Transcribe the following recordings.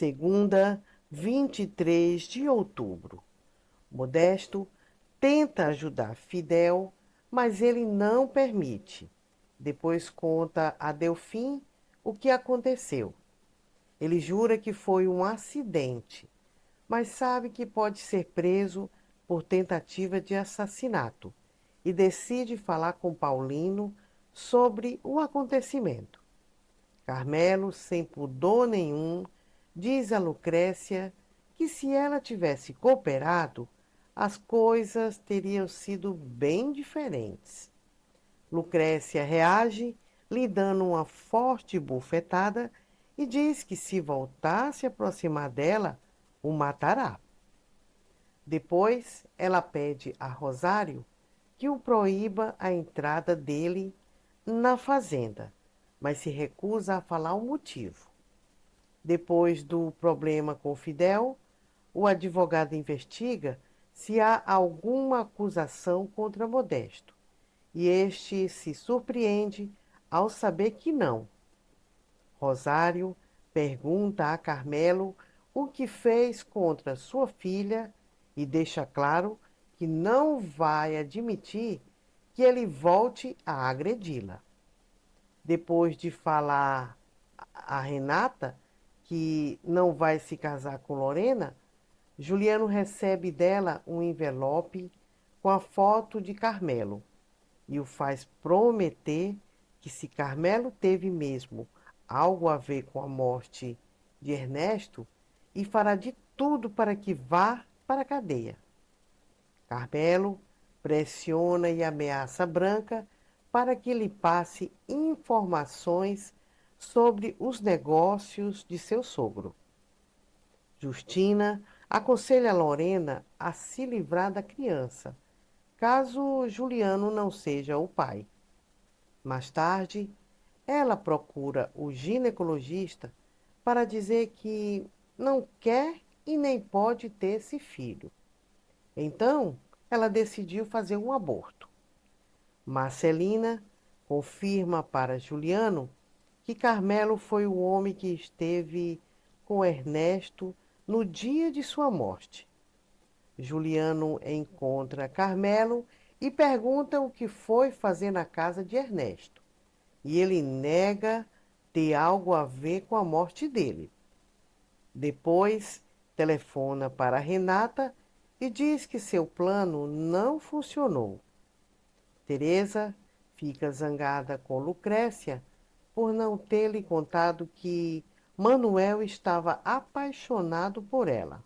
Segunda, 23 de outubro. Modesto tenta ajudar Fidel, mas ele não permite. Depois conta a Delfim o que aconteceu. Ele jura que foi um acidente, mas sabe que pode ser preso por tentativa de assassinato e decide falar com Paulino sobre o acontecimento. Carmelo, sem pudor nenhum, diz a Lucrécia que se ela tivesse cooperado, as coisas teriam sido bem diferentes. Lucrécia reage, lhe dando uma forte bufetada e diz que se voltar a se aproximar dela, o matará. Depois, ela pede a Rosário que o proíba a entrada dele na fazenda, mas se recusa a falar o motivo. Depois do problema com Fidel, o advogado investiga se há alguma acusação contra Modesto, e este se surpreende ao saber que não. Rosário pergunta a Carmelo o que fez contra sua filha e deixa claro que não vai admitir que ele volte a agredi-la. Depois de falar a Renata que não vai se casar com Lorena, Juliano recebe dela um envelope com a foto de Carmelo e o faz prometer que se Carmelo teve mesmo algo a ver com a morte de Ernesto, e fará de tudo para que vá para a cadeia. Carmelo pressiona e ameaça Branca para que lhe passe informações sobre os negócios de seu sogro. Justina aconselha Lorena a se livrar da criança, caso Juliano não seja o pai. Mais tarde, ela procura o ginecologista para dizer que não quer e nem pode ter esse filho. Então, ela decidiu fazer um aborto. Marcelina confirma para Juliano que Carmelo foi o homem que esteve com Ernesto no dia de sua morte. Juliano encontra Carmelo e pergunta o que foi fazer na casa de Ernesto. E ele nega ter algo a ver com a morte dele. Depois, telefona para Renata e diz que seu plano não funcionou. Teresa fica zangada com Lucrécia por não ter lhe contado que Manuel estava apaixonado por ela.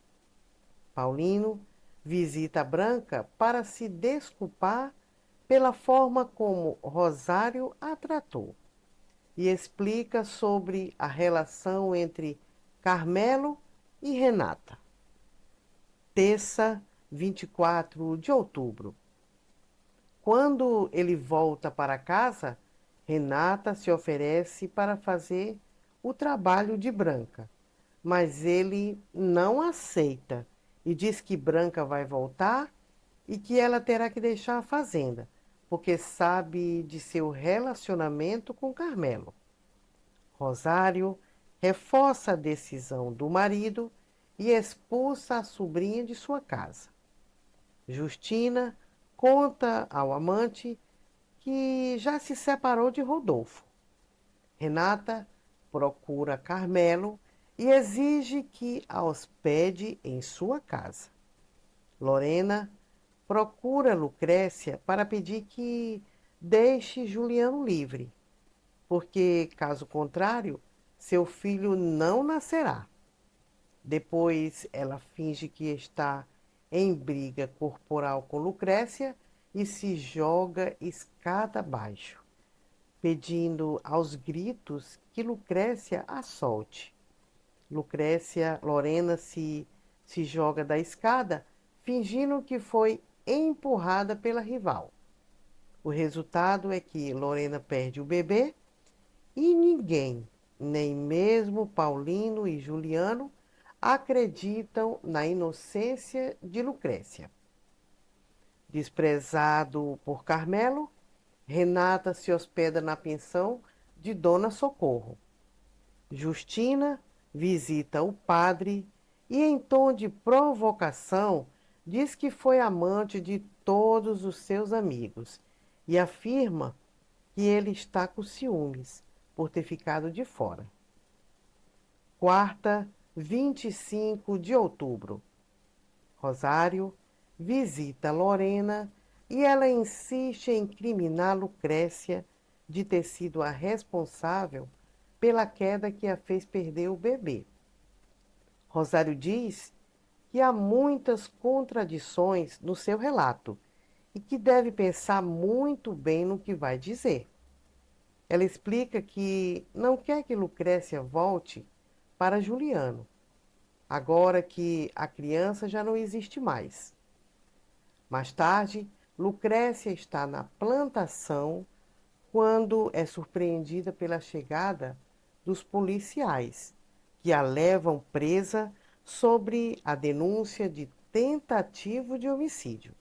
Paulino visita Branca para se desculpar pela forma como Rosário a tratou e explica sobre a relação entre Carmelo e Renata. Terça, 24 de outubro. Quando ele volta para casa, Renata se oferece para fazer o trabalho de Branca, mas ele não aceita e diz que Branca vai voltar e que ela terá que deixar a fazenda, porque sabe de seu relacionamento com Carmelo. Rosário reforça a decisão do marido e expulsa a sobrinha de sua casa. Justina conta ao amante que já se separou de Rodolfo. Renata procura Carmelo e exige que a hospede em sua casa. Lorena procura Lucrécia para pedir que deixe Juliano livre, porque, caso contrário, seu filho não nascerá. Depois ela finge que está em briga corporal com Lucrécia e se joga escada abaixo, pedindo aos gritos que Lucrécia a solte. Lorena se joga da escada, fingindo que foi empurrada pela rival. O resultado é que Lorena perde o bebê e ninguém, nem mesmo Paulino e Juliano, acreditam na inocência de Lucrécia. Desprezado por Carmelo, Renata se hospeda na pensão de Dona Socorro. Justina visita o padre e, em tom de provocação, diz que foi amante de todos os seus amigos e afirma que ele está com ciúmes por ter ficado de fora. Quarta, 25 de outubro. Rosário visita Lorena e ela insiste em incriminar Lucrécia de ter sido a responsável pela queda que a fez perder o bebê. Rosário diz que há muitas contradições no seu relato e que deve pensar muito bem no que vai dizer. Ela explica que não quer que Lucrécia volte para Juliano, agora que a criança já não existe mais. Mais tarde, Lucrécia está na plantação quando é surpreendida pela chegada dos policiais, que a levam presa sobre a denúncia de tentativa de homicídio.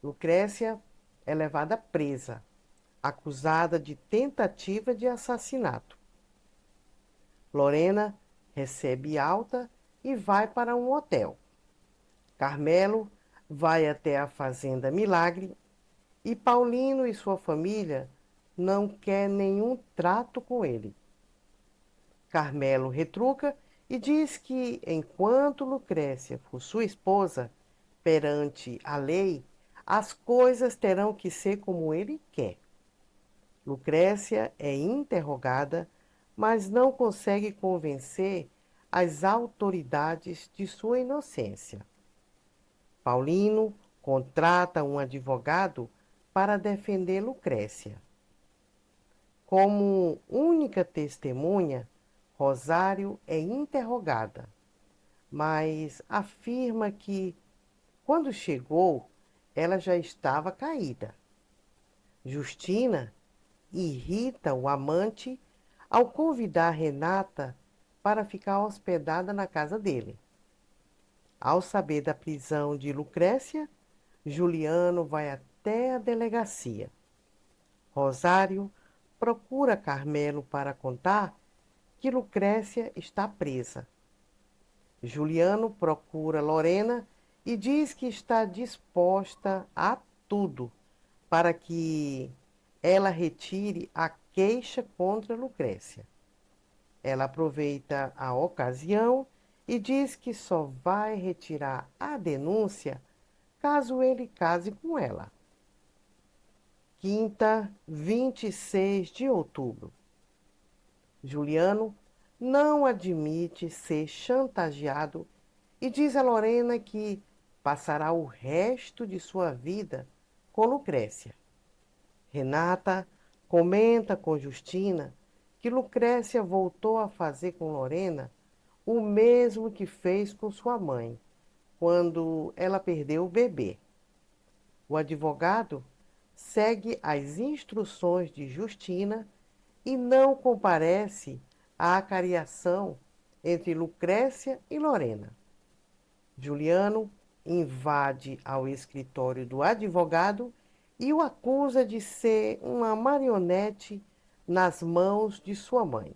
Lucrécia é levada presa, acusada de tentativa de assassinato. Lorena recebe alta e vai para um hotel. Carmelo vai até a Fazenda Milagre e Paulino e sua família não quer nenhum trato com ele. Carmelo retruca e diz que, enquanto Lucrécia for sua esposa, perante a lei, as coisas terão que ser como ele quer. Lucrécia é interrogada, mas não consegue convencer as autoridades de sua inocência. Paulino contrata um advogado para defender Lucrécia. Como única testemunha, Rosário é interrogada, mas afirma que, quando chegou, ela já estava caída. Justina irrita o amante ao convidar Renata para ficar hospedada na casa dele. Ao saber da prisão de Lucrécia, Juliano vai até a delegacia. Rosário procura Carmelo para contar que Lucrécia está presa. Juliano procura Lorena e diz que está disposta a tudo para que ela retire a queixa contra Lucrécia. Ela aproveita a ocasião e diz que só vai retirar a denúncia caso ele case com ela. Quinta, 26 de outubro. Juliano não admite ser chantageado e diz a Lorena que passará o resto de sua vida com Lucrécia. Renata comenta com Justina que Lucrécia voltou a fazer com Lorena o mesmo que fez com sua mãe, quando ela perdeu o bebê. O advogado segue as instruções de Justina e não comparece à acariação entre Lucrécia e Lorena. Juliano invade ao escritório do advogado e o acusa de ser uma marionete nas mãos de sua mãe.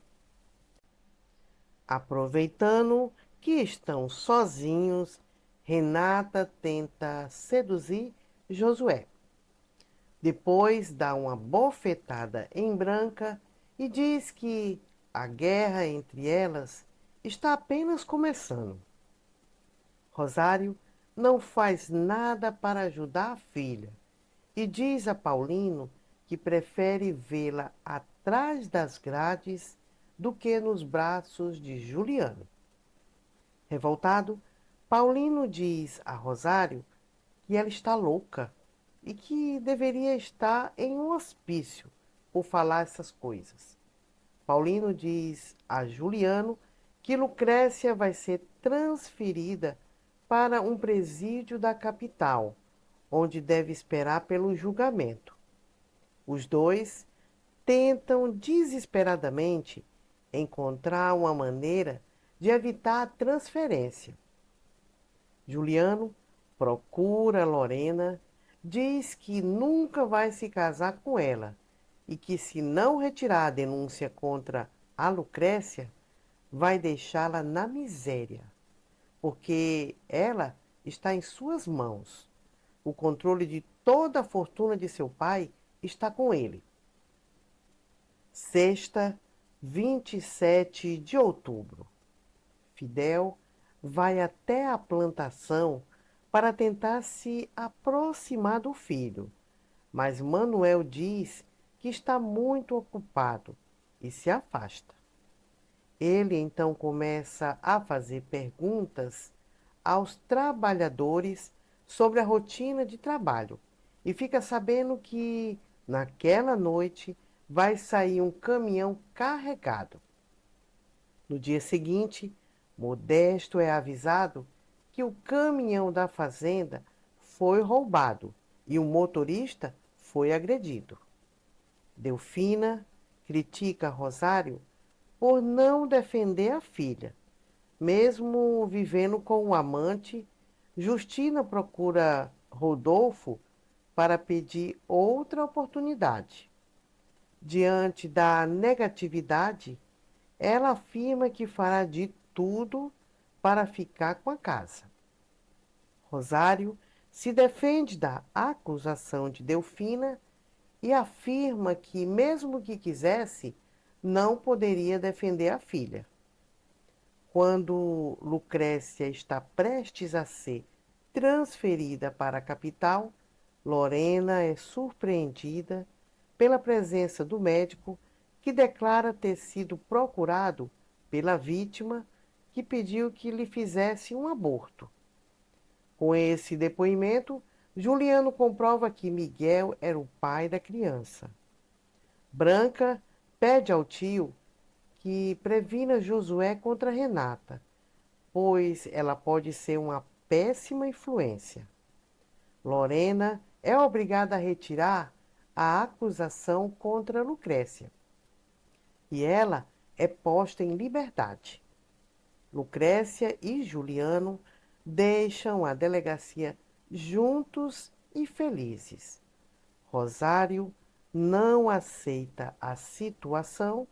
Aproveitando que estão sozinhos, Renata tenta seduzir Josué. Depois dá uma bofetada em Branca e diz que a guerra entre elas está apenas começando. Rosário não faz nada para ajudar a filha e diz a Paulino que prefere vê-la atrás das grades do que nos braços de Juliano. Revoltado, Paulino diz a Rosário que ela está louca e que deveria estar em um hospício por falar essas coisas. Paulino diz a Juliano que Lucrécia vai ser transferida para um presídio da capital, onde deve esperar pelo julgamento. Os dois tentam desesperadamente encontrar uma maneira de evitar a transferência. Juliano procura Lorena, diz que nunca vai se casar com ela e que, se não retirar a denúncia contra a Lucrécia, vai deixá-la na miséria, porque ela está em suas mãos. O controle de toda a fortuna de seu pai está com ele. Sexta, 27 de outubro. Fidel vai até a plantação para tentar se aproximar do filho, mas Manuel diz que está muito ocupado e se afasta. Ele então começa a fazer perguntas aos trabalhadores sobre a rotina de trabalho e fica sabendo que naquela noite vai sair um caminhão carregado. No dia seguinte, Modesto é avisado que o caminhão da fazenda foi roubado e o motorista foi agredido. Delfina critica Rosário por não defender a filha. Mesmo vivendo com um amante, Justina procura Rodolfo para pedir outra oportunidade. Diante da negatividade, ela afirma que fará de tudo para ficar com a casa. Rosário se defende da acusação de Delfina e afirma que, mesmo que quisesse, não poderia defender a filha. Quando Lucrécia está prestes a ser transferida para a capital, Lorena é surpreendida pela presença do médico que declara ter sido procurado pela vítima que pediu que lhe fizesse um aborto. Com esse depoimento, Juliano comprova que Miguel era o pai da criança. Branca pede ao tio que previna Josué contra Renata, pois ela pode ser uma péssima influência. Lorena é obrigada a retirar a acusação contra Lucrécia e ela é posta em liberdade. Lucrécia e Juliano deixam a delegacia juntos e felizes. Rosário não aceita a situação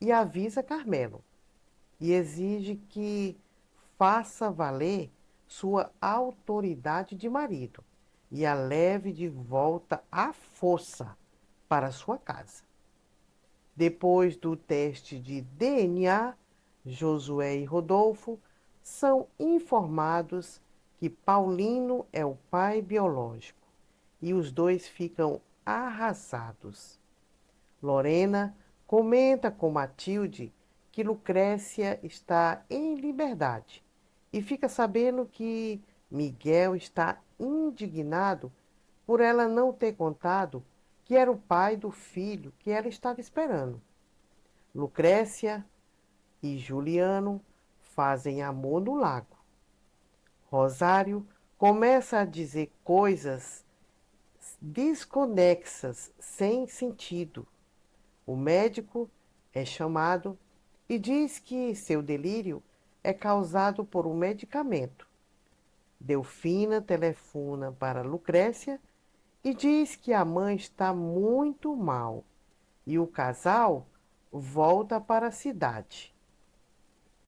e avisa Carmelo e exige que faça valer sua autoridade de marido e a leve de volta à força para sua casa. Depois do teste de DNA, Josué e Rodolfo são informados que Paulino é o pai biológico e os dois ficam arrasados. Lorena comenta com Matilde que Lucrécia está em liberdade e fica sabendo que Miguel está indignado por ela não ter contado que era o pai do filho que ela estava esperando. Lucrécia e Juliano fazem amor no lago. Rosário começa a dizer coisas desconexas, sem sentido. O médico é chamado e diz que seu delírio é causado por um medicamento. Delfina telefona para Lucrécia e diz que a mãe está muito mal e o casal volta para a cidade.